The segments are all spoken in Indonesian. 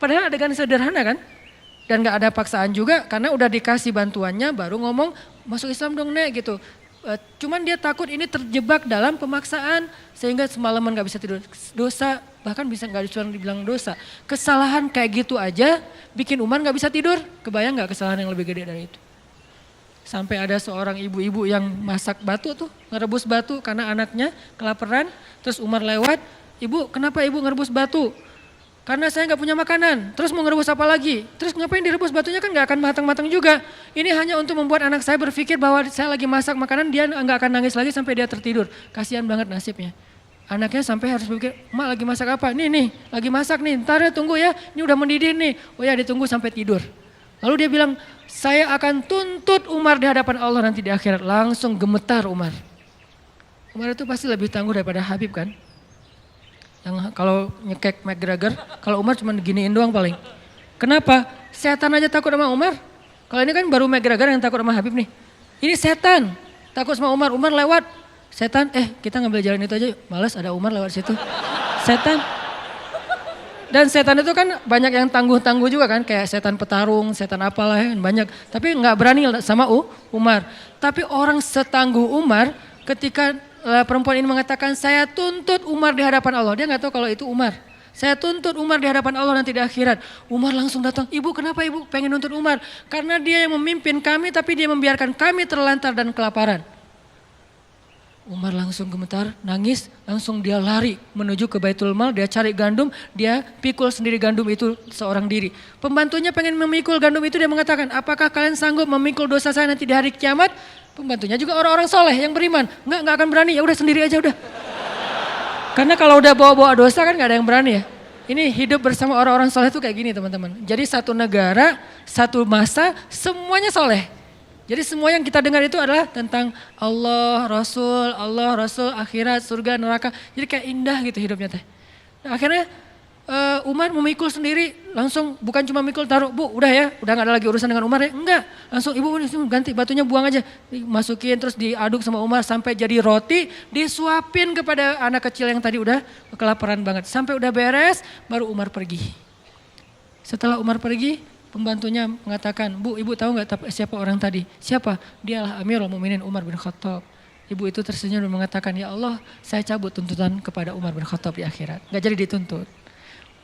padahal adegan sederhana kan. Dan gak ada paksaan juga karena udah dikasih bantuannya baru ngomong masuk Islam dong Nek gitu. Cuman dia takut ini terjebak dalam pemaksaan sehingga semalaman gak bisa tidur. Dosa, bahkan bisa gak dibilang dosa. Kesalahan kayak gitu aja bikin Umar gak bisa tidur. Kebayang gak kesalahan yang lebih gede dari itu? Sampai ada seorang ibu-ibu yang masak batu tuh, ngerebus batu karena anaknya kelaparan. Terus Umar lewat, ibu kenapa ibu ngerebus batu? Karena saya nggak punya makanan, terus mau ngerebus apa lagi? Terus ngapain direbus batunya kan nggak akan matang-matang juga. Ini hanya untuk membuat anak saya berpikir bahwa saya lagi masak makanan, dia nggak akan nangis lagi sampai dia tertidur. Kasihan banget nasibnya. Anaknya sampai harus berpikir, Mak lagi masak apa? Nih, lagi masak nih, ntar ya tunggu ya, ini udah mendidih nih. Oh ya ditunggu sampai tidur. Lalu dia bilang, saya akan tuntut Umar di hadapan Allah nanti di akhirat. Langsung gemetar Umar. Umar itu pasti lebih tangguh daripada Habib kan? Yang kalau nyekek McGregor, kalau Umar cuma giniin doang paling. Kenapa? Setan aja takut sama Umar. Kalau ini kan baru McGregor yang takut sama Habib nih. Ini setan takut sama Umar. Umar lewat, setan kita ngambil jalan itu aja. Malas ada Umar lewat situ. Setan. Dan setan itu kan banyak yang tangguh-tangguh juga kan. Kayak setan petarung, setan apalah banyak. Tapi nggak berani sama Umar. Tapi orang setangguh Umar ketika perempuan ini mengatakan saya tuntut Umar di hadapan Allah. Dia nggak tahu kalau itu Umar. Saya tuntut Umar di hadapan Allah nanti di akhirat. Umar langsung datang. Ibu kenapa ibu pengen nuntut Umar? Karena dia yang memimpin kami tapi dia membiarkan kami terlantar dan kelaparan. Umar langsung gemetar, nangis, langsung dia lari menuju ke Baitul Mal, dia cari gandum, dia pikul sendiri gandum itu seorang diri. Pembantunya pengen memikul gandum itu, dia mengatakan, apakah kalian sanggup memikul dosa saya nanti di hari kiamat? Pembantunya juga orang-orang soleh yang beriman, enggak akan berani, ya udah sendiri aja udah. Karena kalau udah bawa-bawa dosa kan gak ada yang berani ya. Ini hidup bersama orang-orang soleh itu kayak gini teman-teman. Jadi satu negara, satu masa, semuanya soleh. Jadi semua yang kita dengar itu adalah tentang Allah, Rasul, akhirat, surga, neraka. Jadi kayak indah gitu hidupnya teh. Nah, akhirnya Umar memikul sendiri, langsung bukan cuma mikul taruh, Bu udah ya, udah gak ada lagi urusan dengan Umar ya. Enggak, langsung ibu ganti batunya buang aja. Masukin terus diaduk sama Umar sampai jadi roti, disuapin kepada anak kecil yang tadi udah kelaparan banget. Sampai udah beres, baru Umar pergi. Setelah Umar pergi, pembantunya mengatakan, Bu, ibu tahu nggak siapa orang tadi? Siapa? Dialah Amirul Mukminin Umar bin Khattab. Ibu itu tersenyum dan mengatakan, ya Allah, saya cabut tuntutan kepada Umar bin Khattab di akhirat. Nggak jadi dituntut.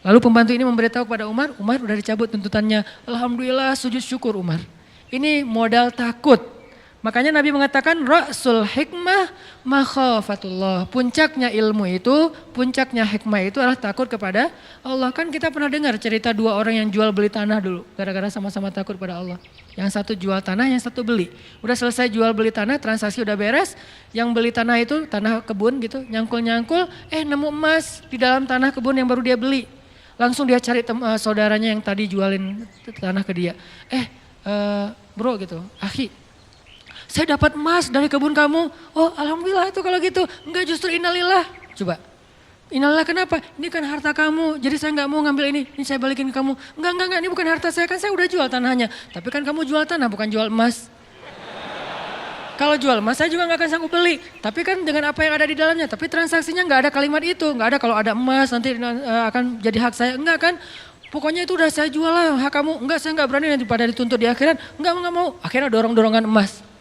Lalu pembantu ini memberitahu kepada Umar, Umar udah dicabut tuntutannya. Alhamdulillah sujud syukur Umar. Ini modal takut. Makanya Nabi mengatakan Ra'sul hikmah makhafatullah. Puncaknya ilmu itu, puncaknya hikmah itu adalah takut kepada Allah. Kan kita pernah dengar cerita dua orang yang jual beli tanah dulu. Gara-gara sama-sama takut pada Allah. Yang satu jual tanah, yang satu beli. Udah selesai jual beli tanah, transaksi udah beres. Yang beli tanah itu tanah kebun gitu, nyangkul-nyangkul. Nemu emas di dalam tanah kebun yang baru dia beli. Langsung dia cari saudaranya yang tadi jualin tanah ke dia. Bro gitu, akhi. Saya dapat emas dari kebun kamu. Oh alhamdulillah itu kalau gitu. Enggak justru innalillah. Coba. Innalillah kenapa? Ini kan harta kamu. Jadi saya nggak mau ngambil ini. Ini saya balikin ke kamu. Enggak. Ini bukan harta saya. Kan saya udah jual tanahnya. Tapi kan kamu jual tanah bukan jual emas. Kalau jual emas saya juga nggak akan sanggup beli. Tapi kan dengan apa yang ada di dalamnya. Tapi transaksinya nggak ada kalimat itu. Nggak ada kalau ada emas nanti akan jadi hak saya. Enggak kan. Pokoknya itu udah saya jual lah hak kamu. Enggak saya nggak berani nanti pada dituntut di akhirat. Enggak mau. Akhirnya dorong-dorongan emas.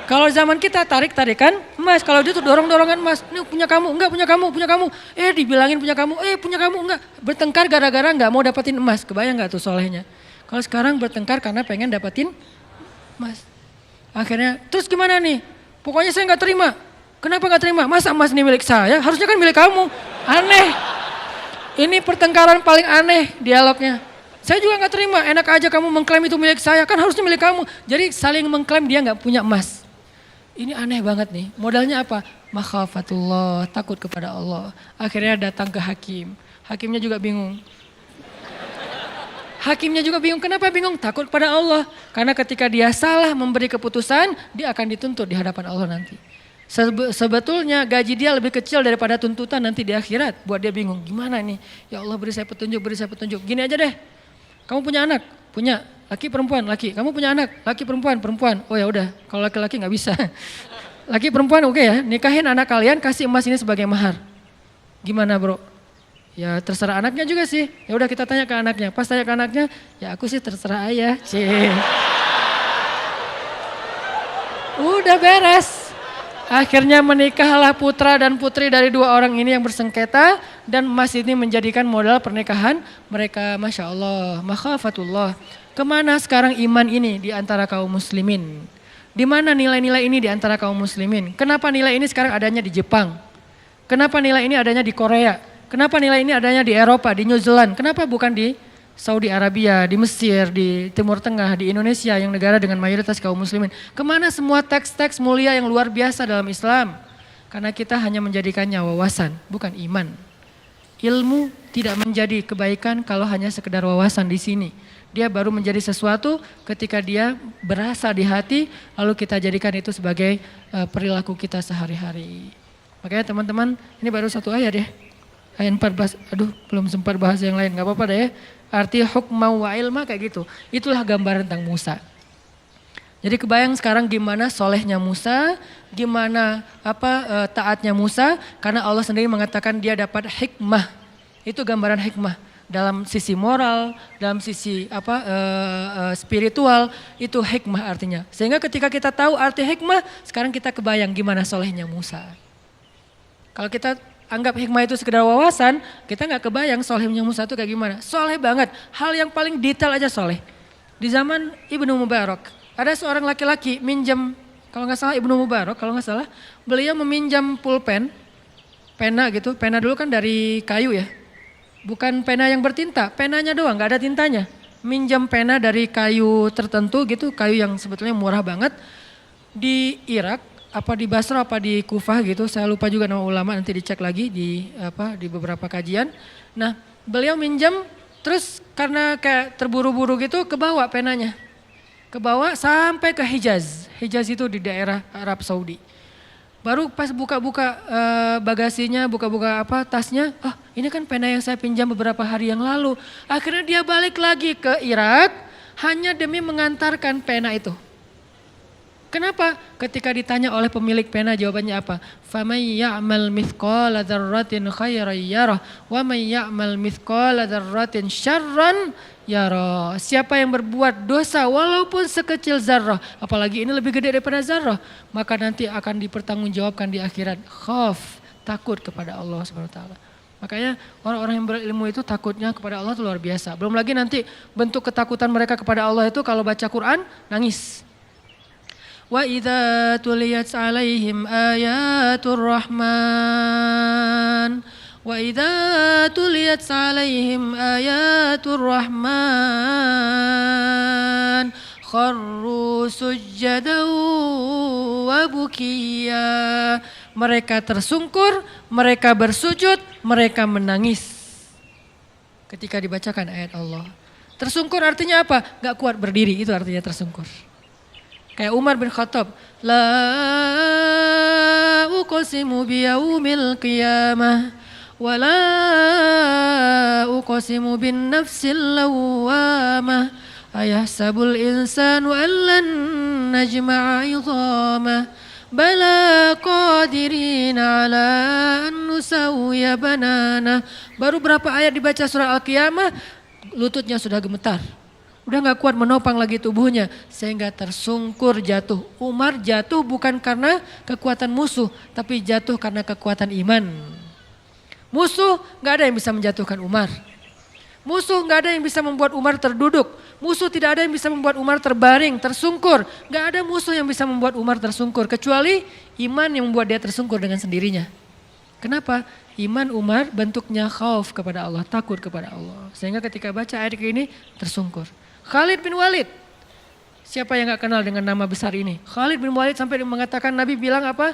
Kalau zaman kita tarik-tarikan emas, kalau dia tuh dorong-dorongan emas, ini punya kamu, enggak punya kamu. Dibilangin punya kamu, enggak. Bertengkar gara-gara enggak mau dapetin emas, kebayang enggak tuh solehnya. Kalau sekarang bertengkar karena pengen dapetin emas. Akhirnya, terus gimana nih? Pokoknya saya enggak terima. Kenapa enggak terima? Masa emas ini milik saya? Harusnya kan milik kamu. Aneh. Ini pertengkaran paling aneh dialognya. Saya juga enggak terima, enak aja kamu mengklaim itu milik saya, kan harusnya milik kamu. Jadi saling mengklaim dia enggak punya emas. Ini aneh banget nih, modalnya apa? Makhafatullah, takut kepada Allah. Akhirnya datang ke hakim, hakimnya juga bingung. Kenapa bingung? Takut kepada Allah. Karena ketika dia salah memberi keputusan, dia akan dituntut di hadapan Allah nanti. Sebetulnya gaji dia lebih kecil daripada tuntutan nanti di akhirat. Buat dia bingung, gimana nih? Ya Allah beri saya petunjuk. Gini aja deh, kamu punya anak? Punya. Laki perempuan, laki. Kamu punya anak, laki perempuan. Oh ya udah, kalau laki-laki nggak bisa. Laki perempuan oke ya, nikahin anak kalian, kasih emas ini sebagai mahar. Gimana bro? Ya terserah anaknya juga sih. Ya udah kita tanya ke anaknya. Pas tanya ke anaknya, ya aku sih terserah ayah. Cie. Udah beres. Akhirnya menikahlah putra dan putri dari dua orang ini yang bersengketa. Dan emas ini menjadikan modal pernikahan mereka. Masya Allah, makhafatullah. Kemana sekarang iman ini di antara kaum muslimin? Di mana nilai-nilai ini di antara kaum muslimin? Kenapa nilai ini sekarang adanya di Jepang? Kenapa nilai ini adanya di Korea? Kenapa nilai ini adanya di Eropa, di New Zealand? Kenapa bukan di Saudi Arabia, di Mesir, di Timur Tengah, di Indonesia yang negara dengan mayoritas kaum muslimin? Kemana semua teks-teks mulia yang luar biasa dalam Islam? Karena kita hanya menjadikannya wawasan, bukan iman. Ilmu tidak menjadi kebaikan kalau hanya sekedar wawasan di sini. Dia baru menjadi sesuatu ketika dia berasa di hati, lalu kita jadikan itu sebagai perilaku kita sehari-hari. Makanya teman-teman, ini baru satu ayat ya. Ayat 14, aduh belum sempat bahas yang lain, gak apa-apa deh ya. Arti hukma wa ilma kayak gitu. Itulah gambaran tentang Musa. Jadi kebayang sekarang gimana solehnya Musa, gimana taatnya Musa. Karena Allah sendiri mengatakan dia dapat hikmah. Itu gambaran hikmah. Dalam sisi moral, dalam sisi spiritual, itu hikmah artinya. Sehingga ketika kita tahu arti hikmah, sekarang kita kebayang gimana solehnya Musa. Kalau kita anggap hikmah itu sekedar wawasan, kita nggak kebayang solehnya Musa itu kayak gimana. Soleh banget, hal yang paling detail aja soleh. Di zaman Ibnu Mubarak, ada seorang laki-laki minjam, kalau nggak salah Ibnu Mubarak, kalau nggak salah, beliau meminjam pulpen, pena gitu, pena dulu kan dari kayu ya. Bukan pena yang bertinta, penanya doang, nggak ada tintanya. Minjam pena dari kayu tertentu gitu, kayu yang sebetulnya murah banget. Di Irak, apa di Basra apa di Kufah gitu, saya lupa juga nama ulama, nanti dicek lagi di beberapa kajian. Nah beliau minjam, terus karena kayak terburu-buru gitu kebawa penanya. Kebawa sampai ke Hijaz. Hijaz itu di daerah Arab Saudi. Baru pas buka-buka bagasinya, buka-buka tasnya, ini kan pena yang saya pinjam beberapa hari yang lalu. Akhirnya dia balik lagi ke Irak hanya demi mengantarkan pena itu. Kenapa? Ketika ditanya oleh pemilik pena jawabannya apa? فَمَنْ يَعْمَلْ مِثْقَالَ ذَرَّةٍ خَيْرًا يَرَهُ وَمَنْ يَعْمَلْ مِثْقَالَ ذَرَّةٍ شَرًّا يَرَهُ. Siapa yang berbuat dosa walaupun sekecil zarrah, apalagi ini lebih gede daripada zarrah, maka nanti akan dipertanggungjawabkan di akhirat. Khauf, takut kepada Allah Subhanahu wa taala. Makanya orang-orang yang berilmu itu takutnya kepada Allah itu luar biasa. Belum lagi nanti bentuk ketakutan mereka kepada Allah itu kalau baca Quran nangis. وَإِذَا تُلِيَتْ عَلَيْهِمْ آيَاتُ الرَّحْمَنِ وَإِذَا تُلِيَتْ عَلَيْهِمْ آيَاتُ الرَّحْمَنِ خَرُّوا سُجَّدًا وَبُكِيًّا. Mereka tersungkur, mereka bersujud, mereka menangis ketika dibacakan ayat Allah. Tersungkur artinya apa? Gak kuat berdiri, itu artinya tersungkur. Kayak Umar bin Khattab, la uqsimu biyaumil qiyamah wa la uqsimu bin nafsil lawwamah ayahsabul insanu an lan najma'a idhamah bala qadirina ala an nusawwiya banana. Baru berapa ayat dibaca surah Al-Qiyamah, lututnya sudah gemetar. Udah gak kuat menopang lagi tubuhnya sehingga tersungkur jatuh. Umar jatuh bukan karena kekuatan musuh, tapi jatuh karena kekuatan iman. Musuh gak ada yang bisa menjatuhkan Umar. Musuh gak ada yang bisa membuat Umar terduduk. Musuh tidak ada yang bisa membuat Umar terbaring, tersungkur. Gak ada musuh yang bisa membuat Umar tersungkur kecuali iman yang membuat dia tersungkur dengan sendirinya. Kenapa? Iman Umar bentuknya khauf kepada Allah, takut kepada Allah. Sehingga ketika baca ayat ini tersungkur. Khalid bin Walid, siapa yang gak kenal dengan nama besar ini? Khalid bin Walid sampai mengatakan, Nabi bilang apa?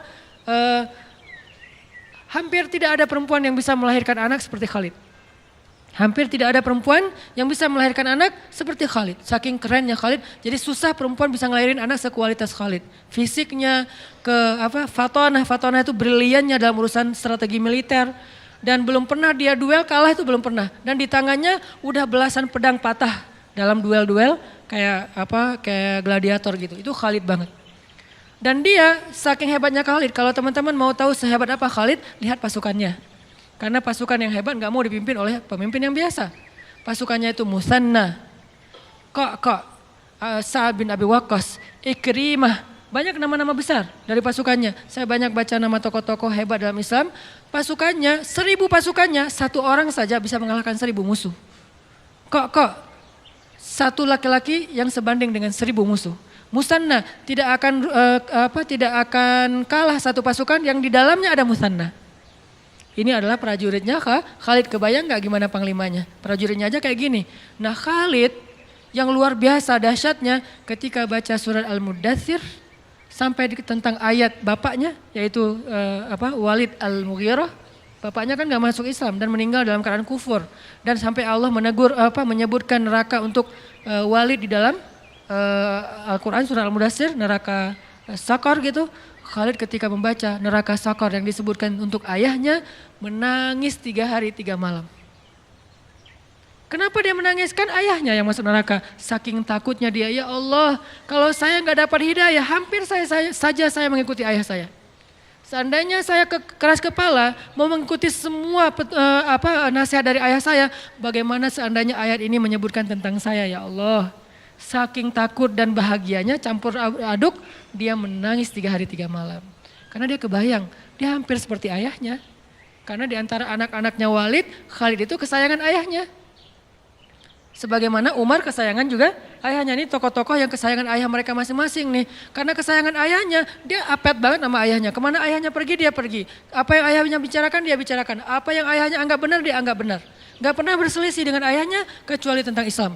Hampir tidak ada perempuan yang bisa melahirkan anak seperti Khalid. Hampir tidak ada perempuan yang bisa melahirkan anak seperti Khalid. Saking kerennya Khalid, jadi susah perempuan bisa ngelahirin anak sekualitas Khalid. Fisiknya, fatonah itu briliannya dalam urusan strategi militer. Dan belum pernah dia duel, kalah itu belum pernah. Dan di tangannya udah belasan pedang patah. Dalam duel-duel kayak gladiator gitu. Itu Khalid banget. Dan dia saking hebatnya Khalid, kalau teman-teman mau tahu sehebat apa Khalid, lihat pasukannya. Karena pasukan yang hebat nggak mau dipimpin oleh pemimpin yang biasa. Pasukannya itu Musanna, Sa'ad bin Abi Waqqas, Ikrimah. Banyak nama-nama besar dari pasukannya. Saya banyak baca nama tokoh-tokoh hebat dalam Islam. Pasukannya, 1000 pasukannya, satu orang saja bisa mengalahkan 1000 musuh. Satu laki-laki yang sebanding dengan 1000 musuh. Musanna tidak akan kalah satu pasukan yang di dalamnya ada Musanna. Ini adalah prajuritnya Khalid. Kebayang gak gimana panglimanya? Prajuritnya aja kayak gini. Nah Khalid yang luar biasa dahsyatnya ketika baca surat Al-Muddathir sampai tentang ayat bapaknya yaitu Walid Al-Mughirah. Bapaknya kan gak masuk Islam dan meninggal dalam keadaan kufur. Dan sampai Allah menyebutkan neraka untuk Walid di dalam Al-Quran surah Al-Muddathir, neraka Sakar gitu. Khalid ketika membaca neraka Sakar yang disebutkan untuk ayahnya menangis 3 hari 3 malam. Kenapa dia menangis? Kan ayahnya yang masuk neraka. Saking takutnya dia, ya Allah kalau saya nggak dapat hidayah hampir saya mengikuti ayah saya. Seandainya saya keras kepala mau mengikuti semua nasihat dari ayah saya, bagaimana seandainya ayat ini menyebutkan tentang saya ya Allah. Saking takut dan bahagianya campur aduk, dia menangis 3 hari 3 malam. Karena dia kebayang, dia hampir seperti ayahnya. Karena di antara anak-anaknya Walid, Khalid itu kesayangan ayahnya. Sebagaimana Umar kesayangan juga ayahnya. Ini tokoh-tokoh yang kesayangan ayah mereka masing-masing nih. Karena kesayangan ayahnya, dia apet banget sama ayahnya. Kemana ayahnya pergi, dia pergi. Apa yang ayahnya bicarakan, dia bicarakan. Apa yang ayahnya anggap benar, dia anggap benar. Gak pernah berselisih dengan ayahnya kecuali tentang Islam.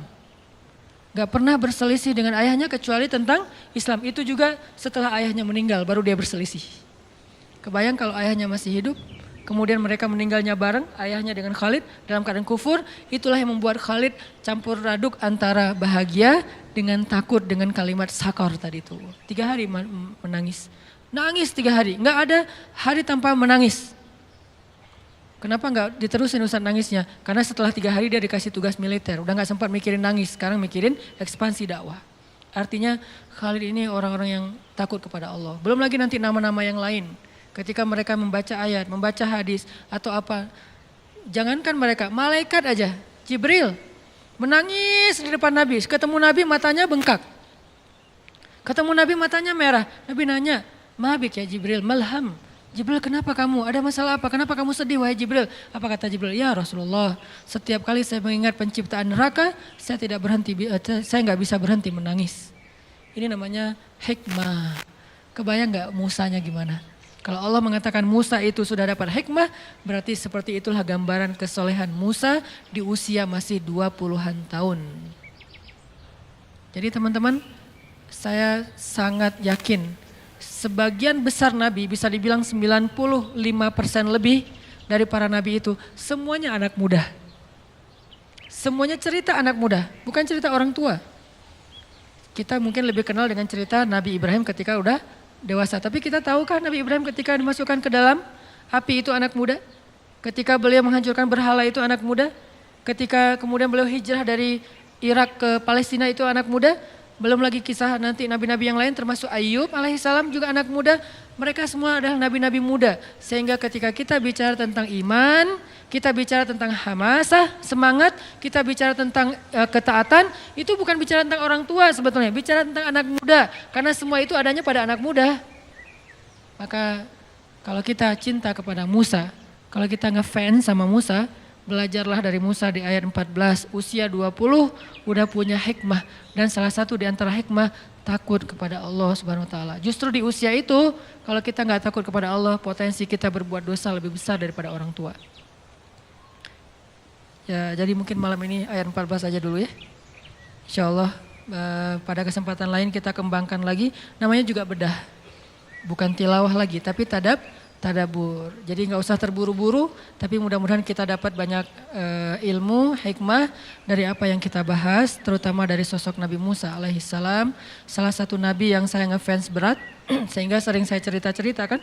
Gak pernah berselisih dengan ayahnya kecuali tentang Islam. Itu juga setelah ayahnya meninggal baru dia berselisih. Kebayang kalau ayahnya masih hidup, kemudian mereka meninggalnya bareng, ayahnya dengan Khalid dalam keadaan kufur. Itulah yang membuat Khalid campur aduk antara bahagia dengan takut dengan kalimat Sakar tadi itu. 3 hari menangis. Nangis 3 hari, gak ada hari tanpa menangis. Kenapa nggak diterusin Ustaz nangisnya? Karena setelah 3 hari dia dikasih tugas militer, udah nggak sempat mikirin nangis, sekarang mikirin ekspansi dakwah. Artinya Khalid ini orang-orang yang takut kepada Allah. Belum lagi nanti nama-nama yang lain. Ketika mereka membaca ayat, membaca hadis atau apa, jangankan mereka, malaikat aja, Jibril menangis di depan Nabi. Ketemu Nabi matanya bengkak, ketemu Nabi matanya merah. Nabi nanya, "Mabik ya Jibril, malham." Jibril, kenapa kamu? Ada masalah apa? Kenapa kamu sedih wahai Jibril? Apa kata Jibril? Ya Rasulullah, setiap kali saya mengingat penciptaan neraka, saya nggak bisa berhenti menangis. Ini namanya hikmah. Kebayang nggak Musanya gimana? Kalau Allah mengatakan Musa itu sudah dapat hikmah, berarti seperti itulah gambaran kesolehan Musa di usia masih 20-an tahun. Jadi teman-teman, saya sangat yakin sebagian besar nabi, bisa dibilang 95% lebih dari para nabi itu semuanya anak muda. Semuanya cerita anak muda, bukan cerita orang tua. Kita mungkin lebih kenal dengan cerita Nabi Ibrahim ketika udah dewasa. Tapi kita tahukah Nabi Ibrahim ketika dimasukkan ke dalam api itu anak muda? Ketika beliau menghancurkan berhala itu anak muda? Ketika kemudian beliau hijrah dari Irak ke Palestina itu anak muda? Belum lagi kisah nanti nabi-nabi yang lain termasuk Ayub alaihissalam juga anak muda. Mereka semua adalah nabi-nabi muda. Sehingga ketika kita bicara tentang iman, kita bicara tentang hamasah, semangat, kita bicara tentang ketaatan, itu bukan bicara tentang orang tua sebetulnya, bicara tentang anak muda. Karena semua itu adanya pada anak muda. Maka kalau kita cinta kepada Musa, kalau kita ngefans sama Musa, belajarlah dari Musa di ayat 14, usia 20 udah punya hikmah. Dan salah satu di antara hikmah, takut kepada Allah Subhanahu wa taala. Justru di usia itu, kalau kita nggak takut kepada Allah, potensi kita berbuat dosa lebih besar daripada orang tua. Ya, jadi mungkin malam ini ayat 14 aja dulu ya. Insya Allah pada kesempatan lain kita kembangkan lagi, namanya juga bedah. Bukan tilawah lagi, tapi tadabur. Jadi nggak usah terburu-buru, tapi mudah-mudahan kita dapat banyak ilmu, hikmah dari apa yang kita bahas, terutama dari sosok Nabi Musa alaihissalam. Salah satu nabi yang saya ngefans berat, sehingga sering saya cerita-cerita kan.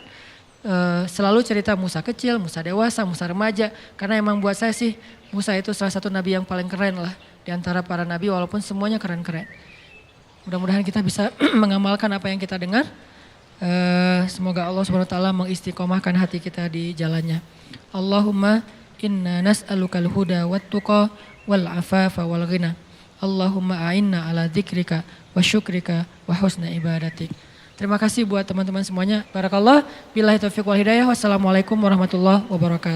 Selalu cerita Musa kecil, Musa dewasa, Musa remaja. Karena emang buat saya sih, Musa itu salah satu nabi yang paling keren lah di antara para nabi, walaupun semuanya keren-keren. Mudah-mudahan kita bisa mengamalkan apa yang kita dengar. Semoga Allah Subhanahu wa taala mengistiqomahkan hati kita di jalannya. Allahumma inna nas'alukal huda wat tuqa wal afafa wal ghina. Allahumma a'inna ala dzikrika wa syukrika wa husna ibadatik. Terima kasih buat teman-teman semuanya. Barakallah. Billahi taufiq wal hidayah. Wassalamualaikum warahmatullahi wabarakatuh.